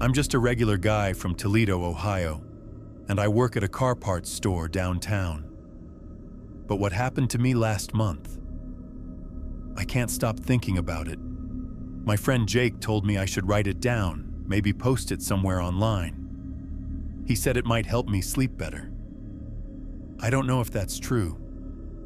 I'm just a regular guy from Toledo, Ohio, and I work at a car parts store downtown. But what happened to me last month? I can't stop thinking about it. My friend Jake told me I should write it down, maybe post it somewhere online. He said it might help me sleep better. I don't know if that's true,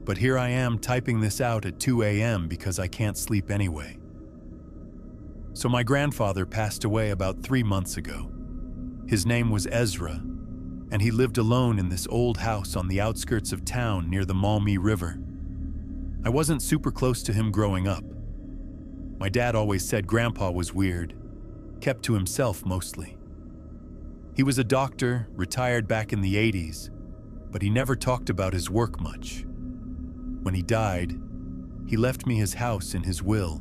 but here I am typing this out at 2 a.m. because I can't sleep anyway. So my grandfather passed away about 3 months ago. His name was Ezra, and he lived alone in this old house on the outskirts of town near the Maumee River. I wasn't super close to him growing up. My dad always said Grandpa was weird, kept to himself mostly. He was a doctor, retired back in the 80s, but he never talked about his work much. When he died, he left me his house in his will.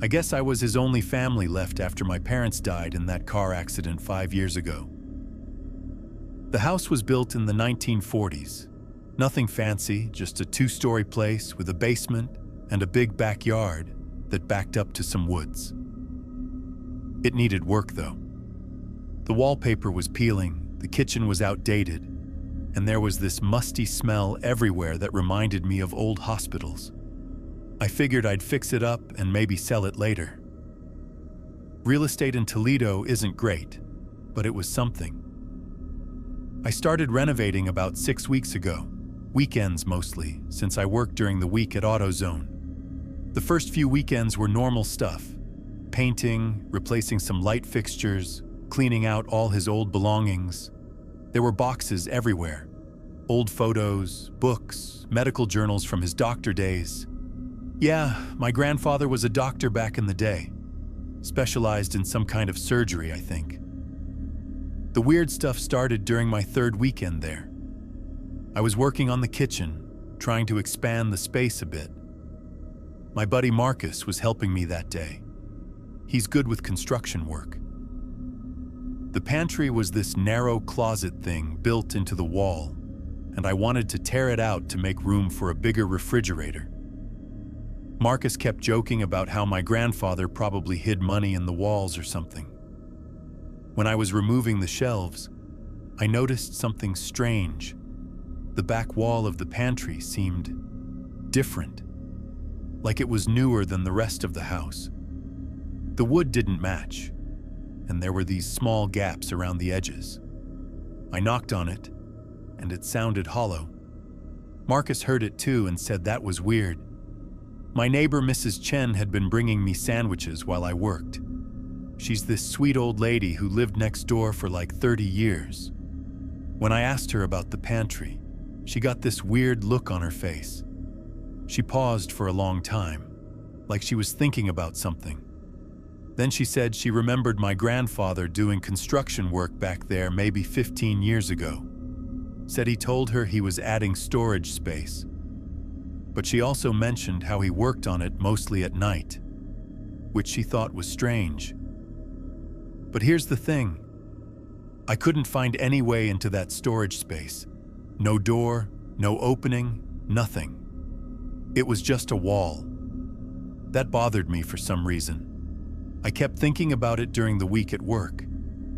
I guess I was his only family left after my parents died in that car accident 5 years ago. The house was built in the 1940s. Nothing fancy, just a 2-story place with a basement and a big backyard that backed up to some woods. It needed work, though. The wallpaper was peeling, the kitchen was outdated, and there was this musty smell everywhere that reminded me of old hospitals. I figured I'd fix it up and maybe sell it later. Real estate in Toledo isn't great, but it was something. I started renovating about 6 weeks ago, weekends mostly, since I worked during the week at AutoZone. The first few weekends were normal stuff: painting, replacing some light fixtures, cleaning out all his old belongings. There were boxes everywhere. Old photos, books, medical journals from his doctor days. Yeah, my grandfather was a doctor back in the day. Specialized in some kind of surgery, I think. The weird stuff started during my 3rd weekend there. I was working on the kitchen, trying to expand the space a bit. My buddy Marcus was helping me that day. He's good with construction work. The pantry was this narrow closet thing built into the wall, and I wanted to tear it out to make room for a bigger refrigerator. Marcus kept joking about how my grandfather probably hid money in the walls or something. When I was removing the shelves, I noticed something strange. The back wall of the pantry seemed different, like it was newer than the rest of the house. The wood didn't match, and there were these small gaps around the edges. I knocked on it, and it sounded hollow. Marcus heard it too and said that was weird. My neighbor, Mrs. Chen, had been bringing me sandwiches while I worked. She's this sweet old lady who lived next door for like 30 years. When I asked her about the pantry, she got this weird look on her face. She paused for a long time, like she was thinking about something. Then she said she remembered my grandfather doing construction work back there maybe 15 years ago. Said he told her he was adding storage space. But she also mentioned how he worked on it mostly at night, which she thought was strange. But here's the thing. I couldn't find any way into that storage space. No door, no opening, nothing. It was just a wall. That bothered me for some reason. I kept thinking about it during the week at work.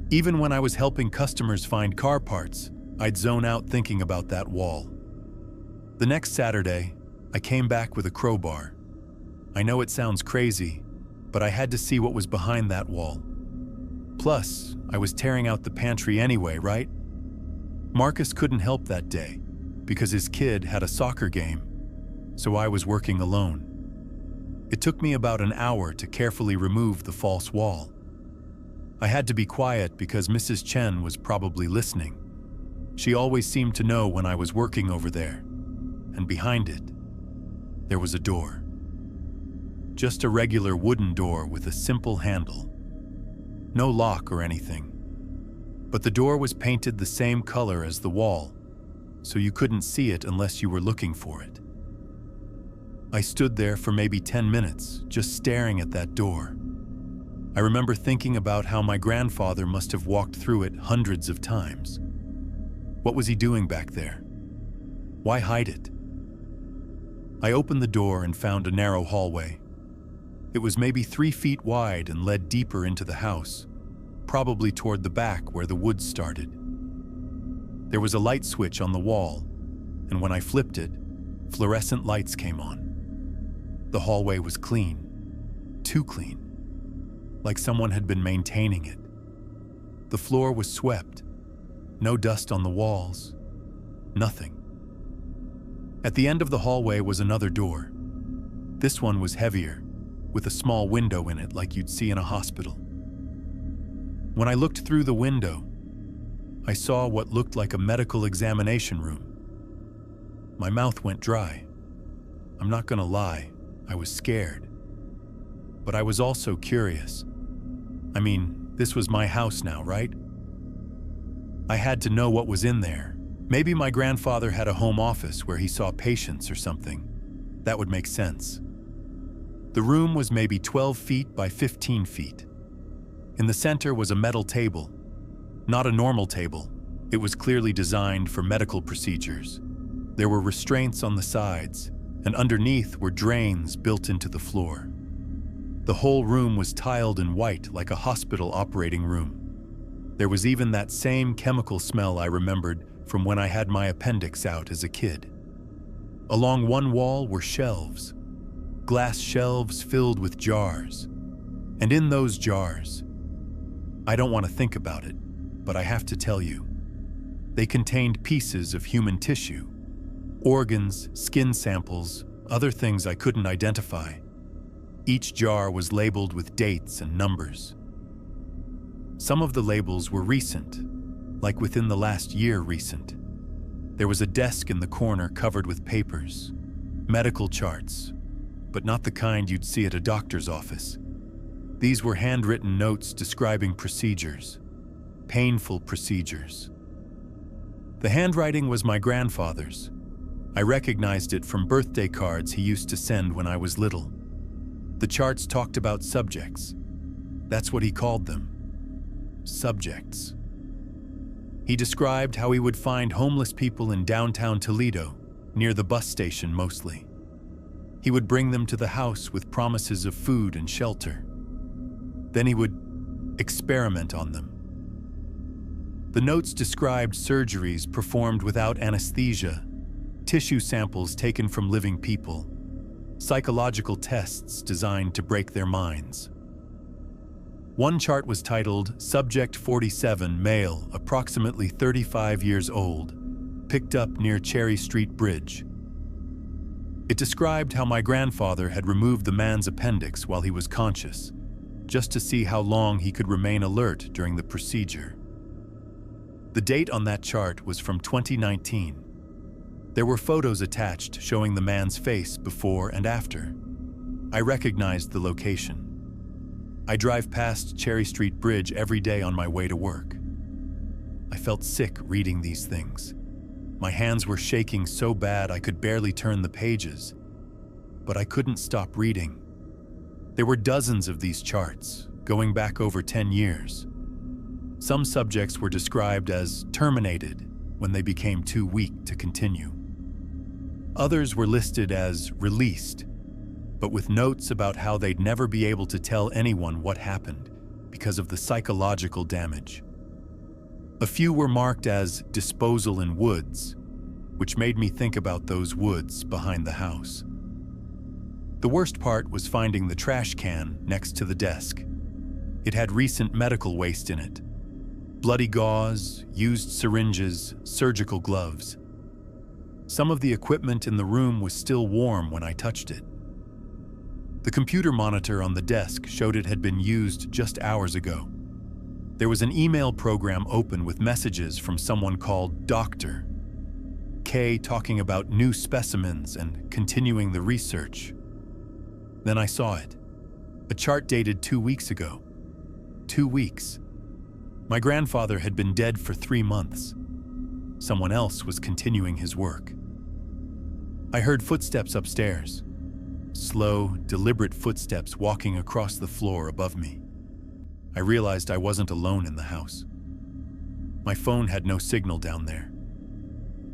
Even when I was helping customers find car parts, I'd zone out thinking about that wall. The next Saturday, I came back with a crowbar. I know it sounds crazy, but I had to see what was behind that wall. Plus, I was tearing out the pantry anyway, right? Marcus couldn't help that day because his kid had a soccer game, so I was working alone. It took me about an hour to carefully remove the false wall. I had to be quiet because Mrs. Chen was probably listening. She always seemed to know when I was working over there, and behind it, there was a door. Just a regular wooden door with a simple handle. No lock or anything. But the door was painted the same color as the wall, so you couldn't see it unless you were looking for it. I stood there for maybe 10 minutes, just staring at that door. I remember thinking about how my grandfather must have walked through it hundreds of times. What was he doing back there? Why hide it? I opened the door and found a narrow hallway. It was maybe 3 feet wide and led deeper into the house. probably toward the back where the woods started. There was a light switch on the wall, and when I flipped it, fluorescent lights came on. The hallway was clean, too clean, like someone had been maintaining it. The floor was swept, no dust on the walls, nothing. At the end of the hallway was another door. This one was heavier, with a small window in it like you'd see in a hospital. When I looked through the window, I saw what looked like a medical examination room. My mouth went dry. I'm not gonna lie, I was scared. But I was also curious. I mean, this was my house now, right? I had to know what was in there. Maybe my grandfather had a home office where he saw patients or something. That would make sense. The room was maybe 12 feet by 15 feet. In the center was a metal table. Not a normal table. It was clearly designed for medical procedures. There were restraints on the sides, and underneath were drains built into the floor. The whole room was tiled in white like a hospital operating room. There was even that same chemical smell I remembered from when I had my appendix out as a kid. Along one wall were shelves, glass shelves filled with jars. And in those jars, I don't want to think about it, but I have to tell you, they contained pieces of human tissue, organs, skin samples, other things I couldn't identify. Each jar was labeled with dates and numbers. Some of the labels were recent, like within the last year recent. There was a desk in the corner covered with papers, medical charts, but not the kind you'd see at a doctor's office. These were handwritten notes describing procedures, painful procedures. The handwriting was my grandfather's. I recognized it from birthday cards he used to send when I was little. The charts talked about subjects. That's what he called them. Subjects. He described how he would find homeless people in downtown Toledo, near the bus station mostly. He would bring them to the house with promises of food and shelter. Then he would experiment on them. The notes described surgeries performed without anesthesia, tissue samples taken from living people, psychological tests designed to break their minds. One chart was titled Subject 47, male, approximately 35 years old, picked up near Cherry Street Bridge. It described how my grandfather had removed the man's appendix while he was conscious, just to see how long he could remain alert during the procedure. The date on that chart was from 2019. There were photos attached showing the man's face before and after. I recognized the location. I drive past Cherry Street Bridge every day on my way to work. I felt sick reading these things. My hands were shaking so bad I could barely turn the pages, but I couldn't stop reading. There were dozens of these charts, going back over 10 years. Some subjects were described as terminated when they became too weak to continue. Others were listed as released, but with notes about how they'd never be able to tell anyone what happened because of the psychological damage. A few were marked as disposal in woods, which made me think about those woods behind the house. The worst part was finding the trash can next to the desk. It had recent medical waste in it. Bloody gauze, used syringes, surgical gloves. Some of the equipment in the room was still warm when I touched it. The computer monitor on the desk showed it had been used just hours ago. There was an email program open with messages from someone called Dr. K talking about new specimens and continuing the research. Then I saw it. A chart dated 2 weeks ago. 2 weeks. My grandfather had been dead for 3 months. Someone else was continuing his work. I heard footsteps upstairs. Slow, deliberate footsteps walking across the floor above me. I realized I wasn't alone in the house. My phone had no signal down there.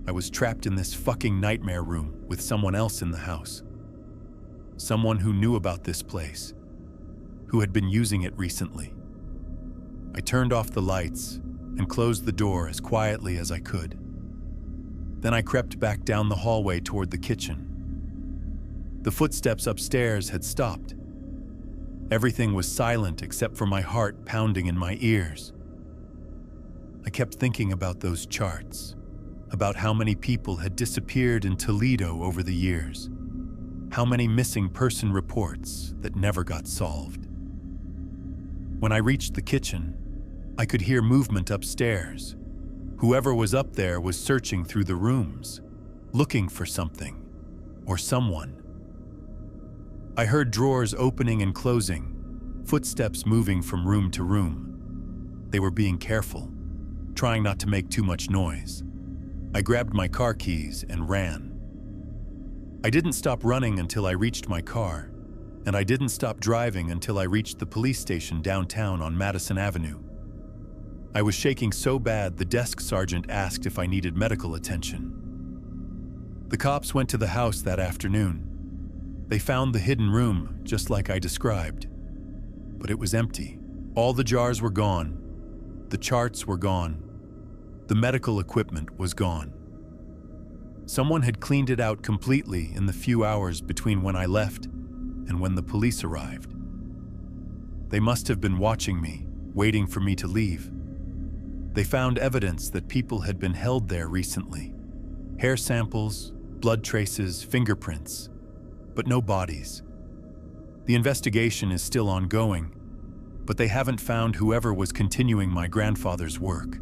I was trapped in this fucking nightmare room with someone else in the house. Someone who knew about this place, who had been using it recently. I turned off the lights and closed the door as quietly as I could. Then I crept back down the hallway toward the kitchen. The footsteps upstairs had stopped. Everything was silent except for my heart pounding in my ears. I kept thinking about those charts, about how many people had disappeared in Toledo over the years, how many missing person reports that never got solved. When I reached the kitchen, I could hear movement upstairs. Whoever was up there was searching through the rooms, looking for something or someone. I heard drawers opening and closing, footsteps moving from room to room. They were being careful, trying not to make too much noise. I grabbed my car keys and ran. I didn't stop running until I reached my car, and I didn't stop driving until I reached the police station downtown on Madison Avenue. I was shaking so bad the desk sergeant asked if I needed medical attention. The cops went to the house that afternoon. They found the hidden room just like I described, but it was empty. All the jars were gone. The charts were gone. The medical equipment was gone. Someone had cleaned it out completely in the few hours between when I left and when the police arrived. They must have been watching me, waiting for me to leave. They found evidence that people had been held there recently. Hair samples, blood traces, fingerprints, but no bodies. The investigation is still ongoing, but they haven't found whoever was continuing my grandfather's work.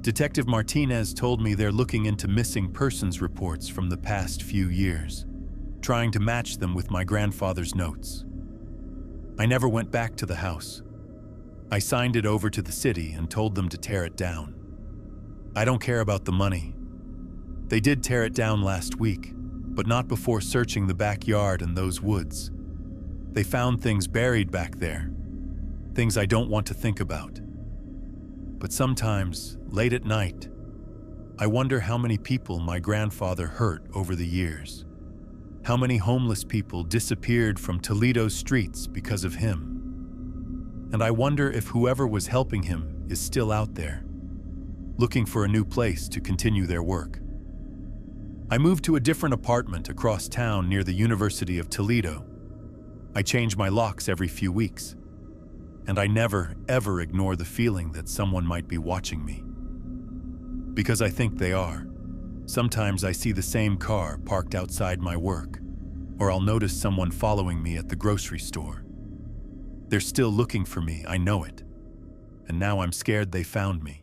Detective Martinez told me they're looking into missing persons reports from the past few years, trying to match them with my grandfather's notes. I never went back to the house. I signed it over to the city and told them to tear it down. I don't care about the money. They did tear it down last week, but not before searching the backyard and those woods. They found things buried back there, things I don't want to think about. But sometimes, late at night, I wonder how many people my grandfather hurt over the years. How many homeless people disappeared from Toledo's streets because of him. And I wonder if whoever was helping him is still out there, looking for a new place to continue their work. I moved to a different apartment across town near the University of Toledo. I change my locks every few weeks, and I never, ever ignore the feeling that someone might be watching me. Because I think they are. Sometimes I see the same car parked outside my work, or I'll notice someone following me at the grocery store. They're still looking for me, I know it, and now I'm scared they found me.